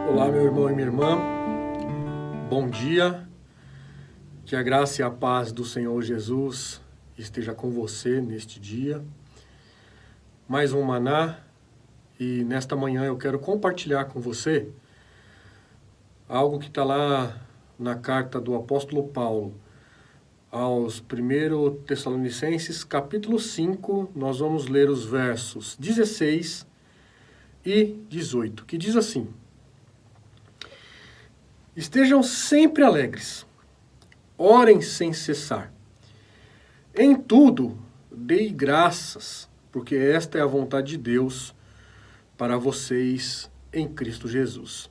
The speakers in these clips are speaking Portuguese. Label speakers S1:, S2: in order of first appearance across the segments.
S1: Olá, meu irmão e minha irmã, bom dia, que a graça e a paz do Senhor Jesus esteja com você neste dia. Mais um maná, e nesta manhã eu quero compartilhar com você algo que está lá na carta do apóstolo Paulo aos 1 Tessalonicenses, capítulo 5, nós vamos ler os versos 16 e 18, que diz assim: Estejam sempre alegres, orem sem cessar. Em tudo, dei graças, porque esta é a vontade de Deus para vocês em Cristo Jesus.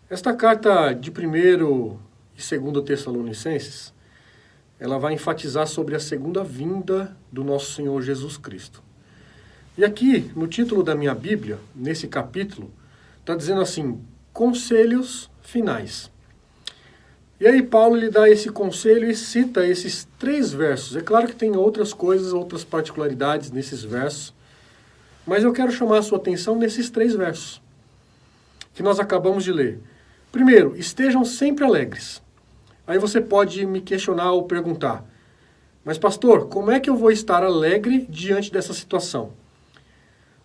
S1: Esta carta de 1 e 2 Tessalonicenses, ela vai enfatizar sobre a segunda vinda do nosso Senhor Jesus Cristo. E aqui, no título da minha Bíblia, nesse capítulo, está dizendo assim: conselhos finais. E aí Paulo lhe dá esse conselho e cita esses 3 versos. É claro que tem outras coisas, outras particularidades nesses versos, mas eu quero chamar a sua atenção nesses 3 versos que nós acabamos de ler. Primeiro, estejam sempre alegres. Aí você pode me questionar ou perguntar: mas pastor, como é que eu vou estar alegre diante dessa situação?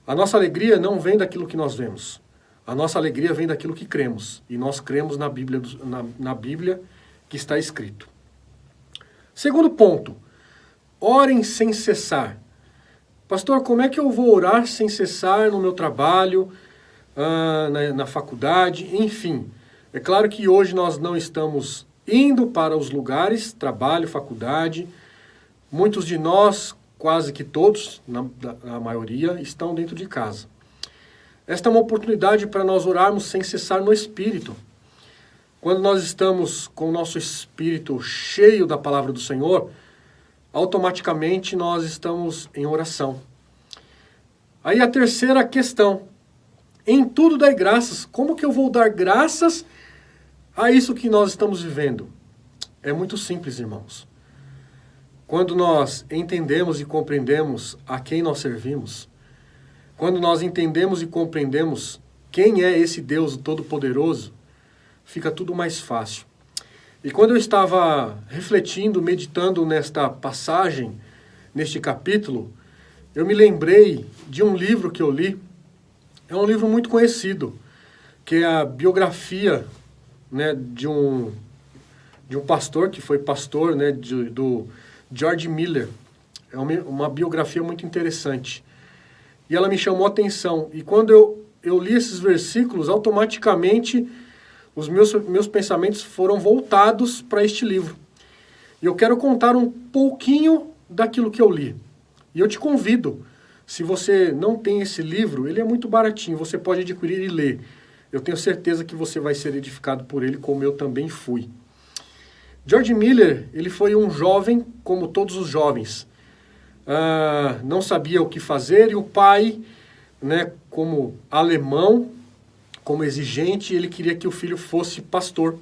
S1: A nossa alegria não vem daquilo que nós vemos. A nossa alegria vem daquilo que cremos. E nós cremos na Bíblia, na Bíblia que está escrito. Segundo ponto, orem sem cessar. Pastor, como é que eu vou orar sem cessar no meu trabalho, na faculdade, enfim? É claro que hoje nós não estamos indo para os lugares, trabalho, faculdade. Muitos de nós, quase que todos, a maioria, estão dentro de casa. Esta é uma oportunidade para nós orarmos sem cessar no Espírito. Quando nós estamos com o nosso Espírito cheio da palavra do Senhor, automaticamente nós estamos em oração. Aí a terceira questão: em tudo dai graças. Como que eu vou dar graças a isso que nós estamos vivendo? É muito simples, irmãos. Quando nós entendemos e compreendemos a quem nós servimos, quando nós entendemos e compreendemos quem é esse Deus Todo-Poderoso, fica tudo mais fácil. E quando eu estava refletindo, meditando nesta passagem, neste capítulo, eu me lembrei de um livro que eu li. É um livro muito conhecido, que é a biografia, né, de um pastor, que foi pastor, né, do George Miller. É uma biografia muito interessante. E ela me chamou a atenção. E quando eu li esses versículos, automaticamente os meus pensamentos foram voltados para este livro. E eu quero contar um pouquinho daquilo que eu li. E eu te convido, se você não tem esse livro, ele é muito baratinho, você pode adquirir e ler. Eu tenho certeza que você vai ser edificado por ele, como eu também fui. George Miller, ele foi um jovem, como todos os jovens. Não sabia o que fazer, e o pai, né, como alemão, como exigente, ele queria que o filho fosse pastor.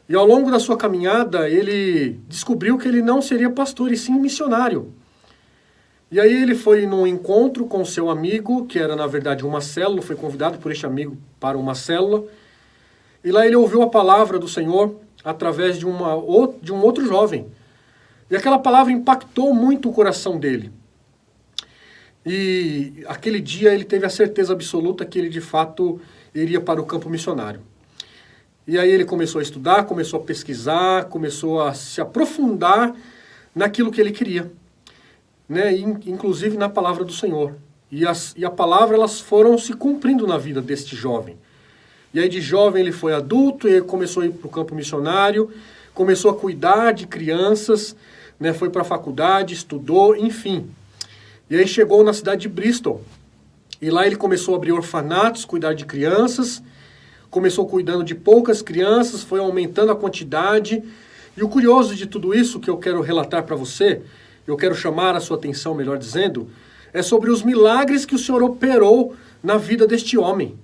S1: E ao longo da sua caminhada, ele descobriu que ele não seria pastor, e sim missionário. E aí ele foi num encontro com seu amigo, que era na verdade uma célula, foi convidado por este amigo para uma célula, e lá ele ouviu a palavra do Senhor através de um outro jovem. E aquela palavra impactou muito o coração dele. E aquele dia ele teve a certeza absoluta que ele de fato iria para o campo missionário. E aí ele começou a estudar, começou a pesquisar, começou a se aprofundar naquilo que ele queria, né? Inclusive na palavra do Senhor. E a palavra, elas foram se cumprindo na vida deste jovem. E aí de jovem ele foi adulto, e começou a ir para o campo missionário, começou a cuidar de crianças, né, foi para a faculdade, estudou, enfim. E aí chegou na cidade de Bristol. E lá ele começou a abrir orfanatos, cuidar de crianças, começou cuidando de poucas crianças, foi aumentando a quantidade. E o curioso de tudo isso que eu quero relatar para você, eu quero chamar a sua atenção, melhor dizendo, é sobre os milagres que o Senhor operou na vida deste homem.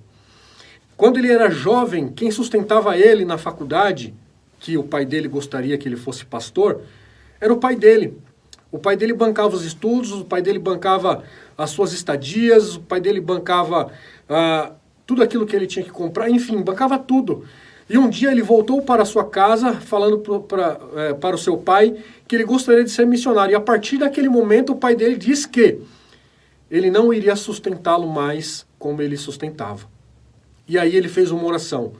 S1: Quando ele era jovem, quem sustentava ele na faculdade, que o pai dele gostaria que ele fosse pastor, era o pai dele. O pai dele bancava os estudos, o pai dele bancava as suas estadias, o pai dele bancava tudo aquilo que ele tinha que comprar, enfim, bancava tudo. E um dia ele voltou para a sua casa, falando para o seu pai que ele gostaria de ser missionário. E a partir daquele momento, o pai dele disse que ele não iria sustentá-lo mais como ele sustentava. E aí ele fez uma oração.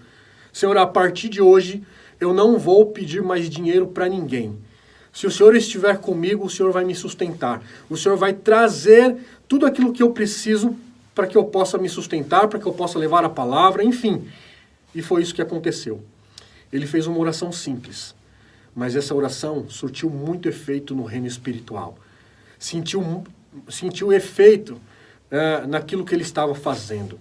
S1: Senhor, a partir de hoje, eu não vou pedir mais dinheiro para ninguém. Se o Senhor estiver comigo, o Senhor vai me sustentar. O Senhor vai trazer tudo aquilo que eu preciso para que eu possa me sustentar, para que eu possa levar a palavra, enfim. E foi isso que aconteceu. Ele fez uma oração simples, mas essa oração surtiu muito efeito no reino espiritual. Sentiu efeito naquilo que ele estava fazendo.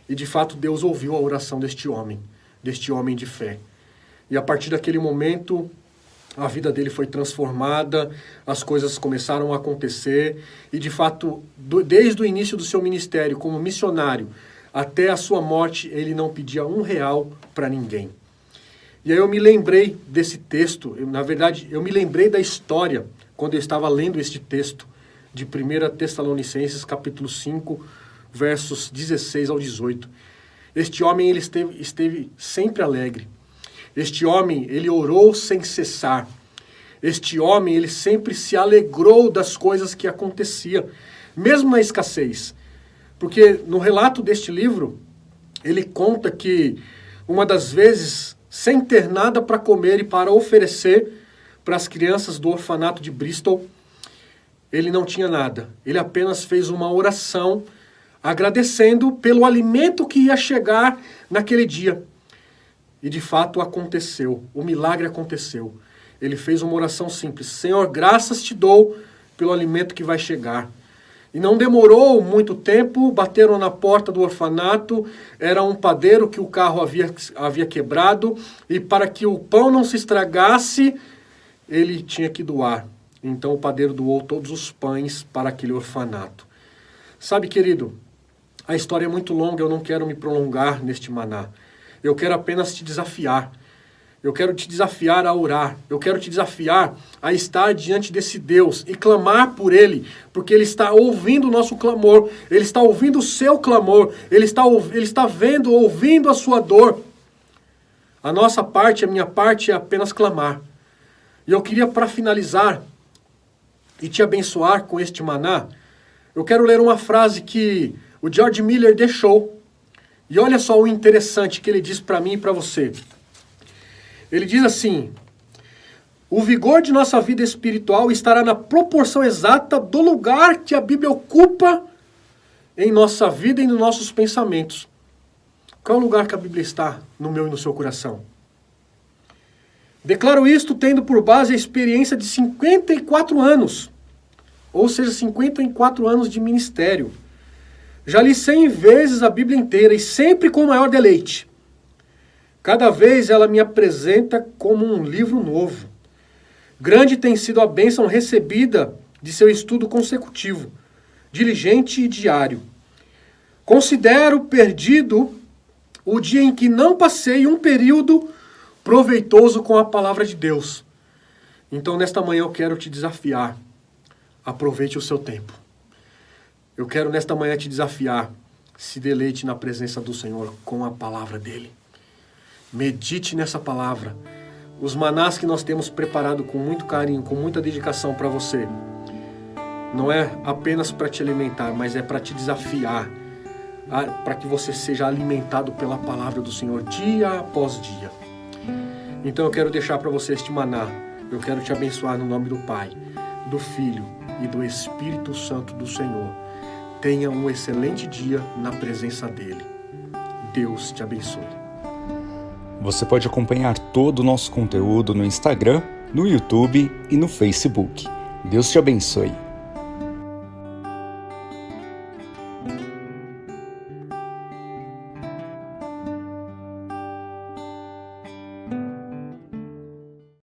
S1: E de fato Deus ouviu a oração deste homem de fé. E a partir daquele momento, a vida dele foi transformada, as coisas começaram a acontecer, e de fato, desde o início do seu ministério como missionário, até a sua morte, ele não pedia R$1 para ninguém. E aí eu me lembrei desse texto, na verdade, eu me lembrei da história, quando eu estava lendo este texto, de 1 Tessalonicenses, capítulo 5, versos 16 ao 18. Este homem, ele esteve sempre alegre. Este homem, ele orou sem cessar. Este homem, ele sempre se alegrou das coisas que aconteciam, mesmo na escassez. Porque no relato deste livro, ele conta que uma das vezes, sem ter nada para comer e para oferecer para as crianças do orfanato de Bristol, ele não tinha nada. Ele apenas fez uma oração agradecendo pelo alimento que ia chegar naquele dia. E de fato aconteceu, o milagre aconteceu. Ele fez uma oração simples: Senhor, graças te dou pelo alimento que vai chegar. E não demorou muito tempo, bateram na porta do orfanato, era um padeiro que o carro havia quebrado, e para que o pão não se estragasse, ele tinha que doar. Então o padeiro doou todos os pães para aquele orfanato. Sabe, querido, a história é muito longa, eu não quero me prolongar neste maná. Eu quero apenas te desafiar. Eu quero te desafiar a orar. Eu quero te desafiar a estar diante desse Deus e clamar por Ele, porque Ele está ouvindo o nosso clamor, Ele está ouvindo o seu clamor, Ele está ouvindo a sua dor. A nossa parte, a minha parte é apenas clamar. E eu queria, para finalizar e te abençoar com este maná, eu quero ler uma frase que o George Miller deixou. E olha só o interessante que ele diz para mim e para você. Ele diz assim: o vigor de nossa vida espiritual estará na proporção exata do lugar que a Bíblia ocupa em nossa vida e nos nossos pensamentos. Qual é o lugar que a Bíblia está no meu e no seu coração? Declaro isto tendo por base a experiência de 54 anos, ou seja, 54 anos de ministério. Já li 100 vezes a Bíblia inteira e sempre com o maior deleite. Cada vez ela me apresenta como um livro novo. Grande tem sido a bênção recebida de seu estudo consecutivo, diligente e diário. Considero perdido o dia em que não passei um período proveitoso com a palavra de Deus. Então, nesta manhã eu quero te desafiar. Aproveite o seu tempo. Eu quero nesta manhã te desafiar. Se deleite na presença do Senhor com a palavra dele. Medite nessa palavra. Os manás que nós temos preparado com muito carinho, com muita dedicação para você, não é apenas para te alimentar, mas é para te desafiar, para que você seja alimentado pela palavra do Senhor dia após dia. Então eu quero deixar para você este maná. Eu quero te abençoar no nome do Pai, do Filho e do Espírito Santo do Senhor. Tenha um excelente dia na presença dele. Deus te abençoe.
S2: Você pode acompanhar todo o nosso conteúdo no Instagram, no YouTube e no Facebook. Deus te abençoe.